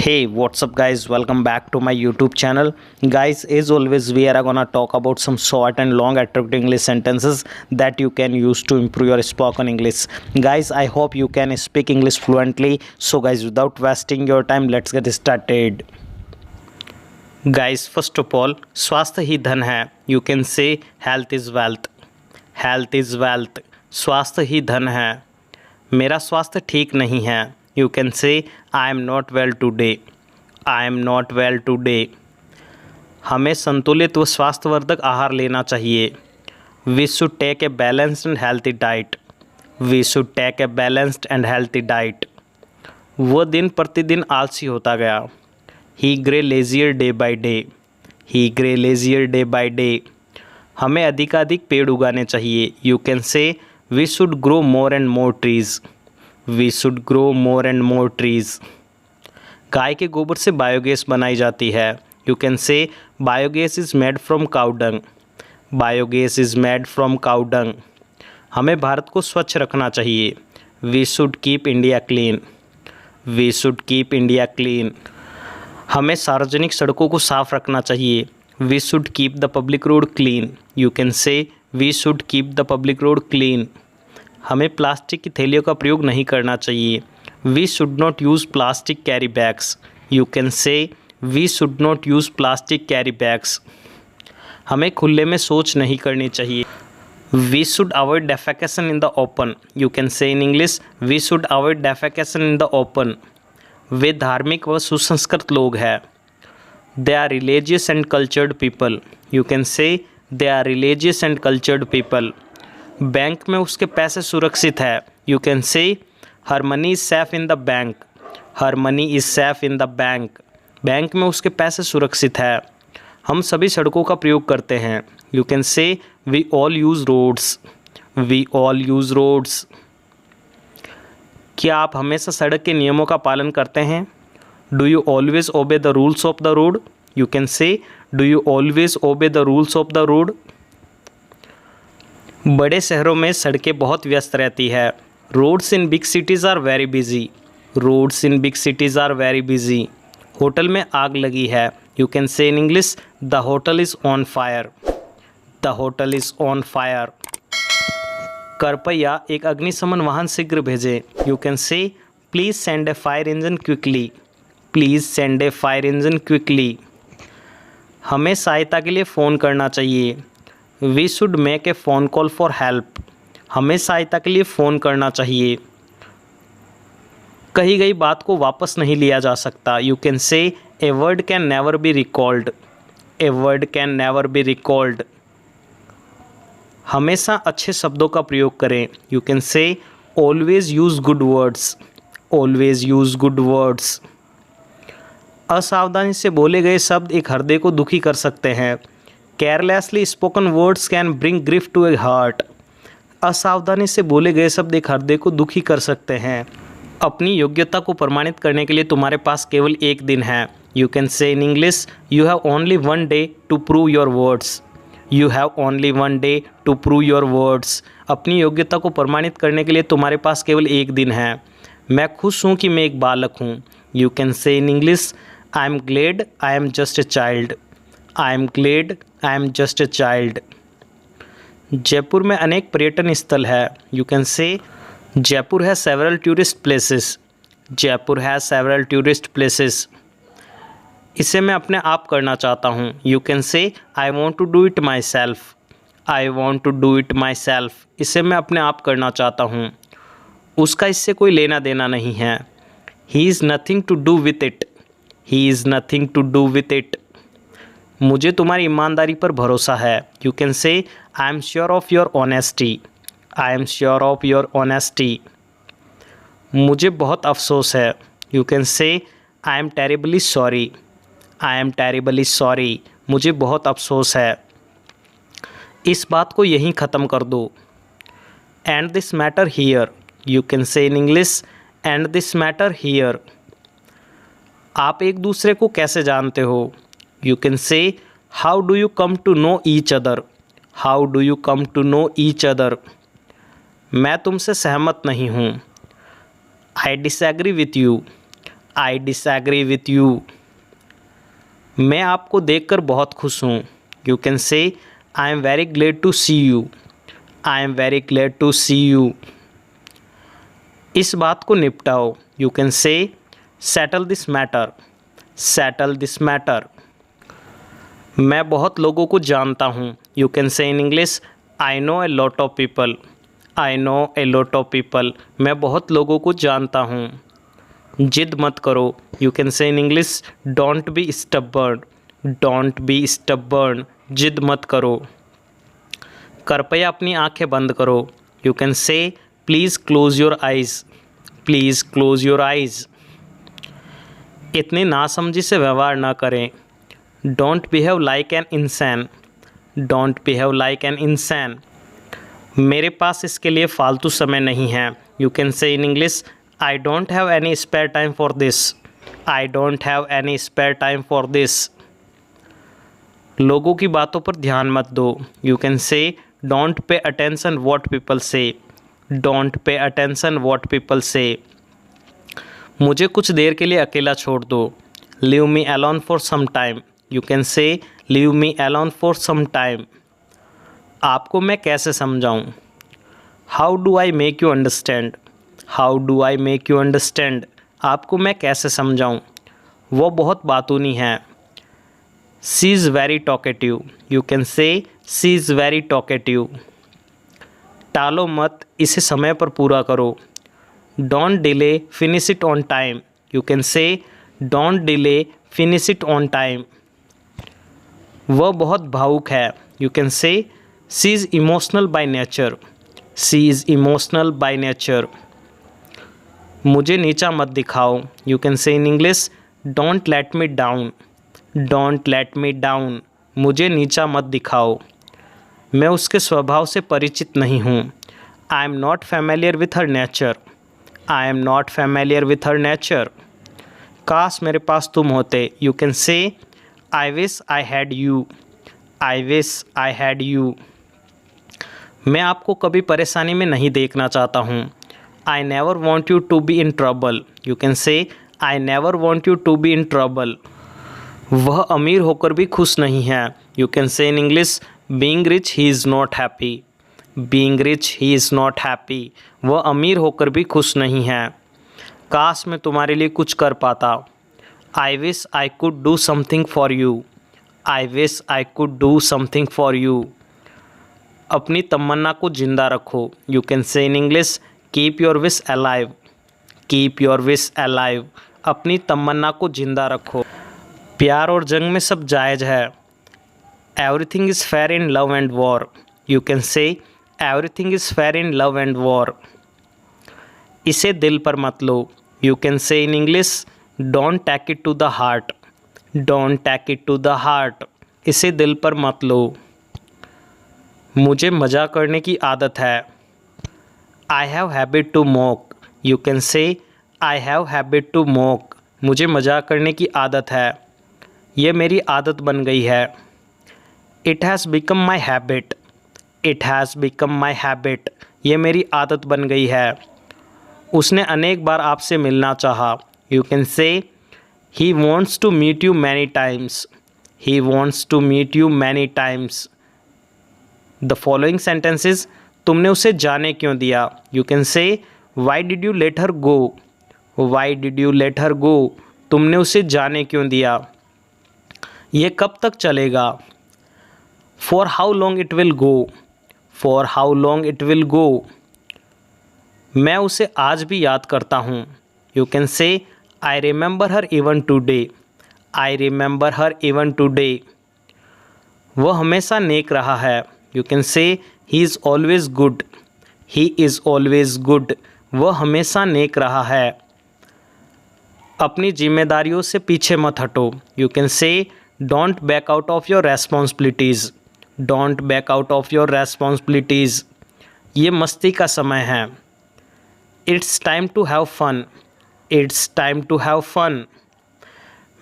Hey, what's up guys? Welcome back to my YouTube channel. Guys, as always we are gonna talk about some short and long attractive English sentences that you can use to improve your spoken English. Guys, I hope you can speak English fluently. So guys, without wasting your time, let's get started. Guys, first of all, स्वास्थ्य ही धन है. You can say health is wealth. Health is wealth. स्वास्थ्य ही धन है. मेरा स्वास्थ्य ठीक नहीं है. You can say I am not well today. I am not well today. हमें संतुलित व स्वास्थ्यवर्धक आहार लेना चाहिए. We should take a balanced and healthy diet. We should take a balanced and healthy diet. वह दिन प्रतिदिन आलसी होता गया. He grew lazier day by day. He grew lazier day by day. हमें अधिकाधिक पेड़ उगाने चाहिए. You can say we should grow more and more trees. We should grow more and more trees. गाय के गोबर से बायोगैस बनाई जाती है. You can say biogas is made from cow dung. Biogas is made from cow dung. हमें भारत को स्वच्छ रखना चाहिए. We should keep India clean. We should keep India clean. हमें सार्वजनिक सड़कों को साफ रखना चाहिए. We should keep the public road clean. You can say we should keep the public road clean. हमें प्लास्टिक की थैलियों का प्रयोग नहीं करना चाहिए. We should not use plastic carry bags. You can say we should not use plastic carry bags. हमें खुले में शौच नहीं करनी चाहिए. We should avoid defecation in the open. You can say in English we should avoid defecation in the open. वे धार्मिक व सुसंस्कृत लोग हैं. They are religious and cultured people. You can से दे are religious and cultured people. Bank में उसके पैसे सुरक्षित है. You can say her money is safe in the bank. Her money is safe in the bank. Bank में उसके पैसे सुरक्षित है. हम सभी सड़कों का प्रयोग करते हैं. You can say we all use roads. We all use roads. क्या आप हमेशा सड़क के नियमों का पालन करते हैं? Do you always obey the rules of the road. You can say do you always obey the rules of the road. बड़े शहरों में सड़कें बहुत व्यस्त रहती है. Roads in big cities are very busy. Roads in big cities are very busy. Hotel में आग लगी है. You can say in English the hotel is on fire. The hotel is on fire. कृपया एक अग्निशमन वाहन शीघ्र भेजें. You can say please send a fire engine quickly. Please send a fire engine quickly. हमें सहायता के लिए फ़ोन करना चाहिए. We should make a phone call for help. हमें सहायता के लिए फ़ोन करना चाहिए. कही गई बात को वापस नहीं लिया जा सकता. यू कैन से a word can never be recalled. A word can never be recalled. हमेशा अच्छे शब्दों का प्रयोग करें. यू कैन से always use good words. Always use good words. असावधानी से बोले गए शब्द एक हृदय को दुखी कर सकते हैं. Carelessly spoken words can bring grief to a heart. असावधानी से बोले गए शब्द एक हृदय को दुखी कर सकते हैं. अपनी योग्यता को प्रमाणित करने के लिए तुम्हारे पास केवल एक दिन है. You can say in English you have only one day to prove your words. You have only one day to prove your words. अपनी योग्यता को प्रमाणित करने के लिए तुम्हारे पास केवल एक दिन है. मैं खुश हूँ कि मैं एक बालक हूँ. You can say in English I am Glade I am just a child. I am Glade I am just a child. Jaipur में अनेक पर्यटन स्थल है. यू कैन से जयपुर है सेवरल टूरिस्ट प्लेसेस. जयपुर है सेवरल टूरिस्ट प्लेसेस. इसे मैं अपने आप करना चाहता हूँ. You can say I want to do it myself. I want to do it myself. इसे मैं अपने आप करना चाहता हूँ. उसका इससे कोई लेना देना नहीं है. He is nothing to do with it. He is nothing to do with it. मुझे तुम्हारी ईमानदारी पर भरोसा है. You can say I am sure of your honesty. I am sure of your honesty. मुझे बहुत अफसोस है. You can say I am terribly sorry. I am terribly sorry. मुझे बहुत अफसोस है. इस बात को यहीं ख़त्म कर दो. And this matter here. You can say in English and this matter here. आप एक दूसरे को कैसे जानते हो? You can say how do you come to know each other. How do you come to know each other. मैं तुमसे सहमत नहीं हूँ. I disagree with you. I disagree with you. मैं आपको देखकर बहुत खुश हूँ। You can say I am very glad to see you. I am very glad to see you. इस बात को निपटाओ। You can say settle this matter. Settle this matter. मैं बहुत लोगों को जानता हूँ। You can say in English I know a lot of people. I know a lot of people. मैं बहुत लोगों को जानता हूँ। जिद मत करो। You can say in English don't be stubborn. Don't be stubborn. जिद मत करो। कृपया अपनी आंखें बंद करो। You can say please close your eyes. Please close your eyes. इतनी नासमझी से व्यवहार ना करें। डोंट बिहेव लाइक एन इंसान। डोंट बिहेव लाइक एन इंसान। मेरे पास इसके लिए फालतू समय नहीं है। You can say in English I don't have any spare time for this. I don't have any spare time for this. लोगों की बातों पर ध्यान मत दो। You can say don't pay attention what people say. Don't pay attention what people say. मुझे कुछ देर के लिए अकेला छोड़ दो। Leave me alone for some time. You can say leave me alone for some time. आपको मैं कैसे समझाऊं? How do I make you understand. How do I make you understand. आपको मैं कैसे समझाऊं? वो बहुत बातूनी है। She is very talkative. You can say she is very talkative. टालो मत, इसे समय पर पूरा करो। Don't delay, finish it on time. You can say don't delay, finish it on time. वह बहुत भावुक है। You can say she is emotional by nature. She is emotional by nature. मुझे नीचा मत दिखाओ। You can say in English don't let me down. Don't let me down. मुझे नीचा मत दिखाओ। मैं उसके स्वभाव से परिचित नहीं हूँ। I am not familiar with her nature. I am not familiar with her nature. काश मेरे पास तुम होते। You can say I wish I had you. I wish I had you. मैं आपको कभी परेशानी में नहीं देखना चाहता हूँ। I never want you to be in trouble. You can say I never want you to be in trouble. वह अमीर होकर भी खुश नहीं है। You can say in English being rich he is not happy. Being rich he is not happy. वह अमीर होकर भी खुश नहीं है। काश मैं तुम्हारे लिए कुछ कर पाता। आई wish I could do something for you. I wish I could do something for you. अपनी तमन्ना को जिंदा रखो। You can say in English keep your wish alive. Keep your wish alive. अपनी तमन्ना को जिंदा रखो। प्यार और जंग में सब जायज़ है। Everything is fair in love and war. You can say everything is fair in love and war. इसे दिल पर मत लो। You can say in English don't take it to the heart. Don't take it to the heart. इसे दिल पर मत लो। मुझे मजाक करने की आदत है। I have habit to mock. You can say I have habit to mock. मुझे मजाक करने की आदत है। यह मेरी आदत बन गई है। It has become my habit. It has become my habit. ये मेरी आदत बन गई है। उसने अनेक बार आपसे मिलना चाहा। You can say he wants to meet you many times. He wants to meet you many times. The following sentences तुमने उसे जाने क्यों दिया। You can say why did you let her go. Why did you let her go. तुमने उसे जाने क्यों दिया। ये कब तक चलेगा। For how long it will go. For how long it will go. मैं उसे आज भी याद करता हूँ। You can say I remember her even today. I remember her even today. वह हमेशा नेक रहा है। You can say he is always good. He is always good. वह हमेशा नेक रहा है। अपनी जिम्मेदारियों से पीछे मत हटो। You can say don't back out of your responsibilities. Don't back out of your responsibilities. ये मस्ती का समय है। It's time to have fun. It's time to have fun.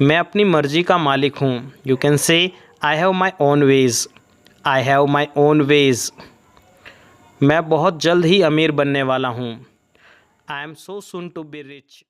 मैं अपनी मर्जी का मालिक हूँ। You can say I have my own ways. I have my own ways. मैं बहुत जल्द ही अमीर बनने वाला हूँ। I am so soon to be rich.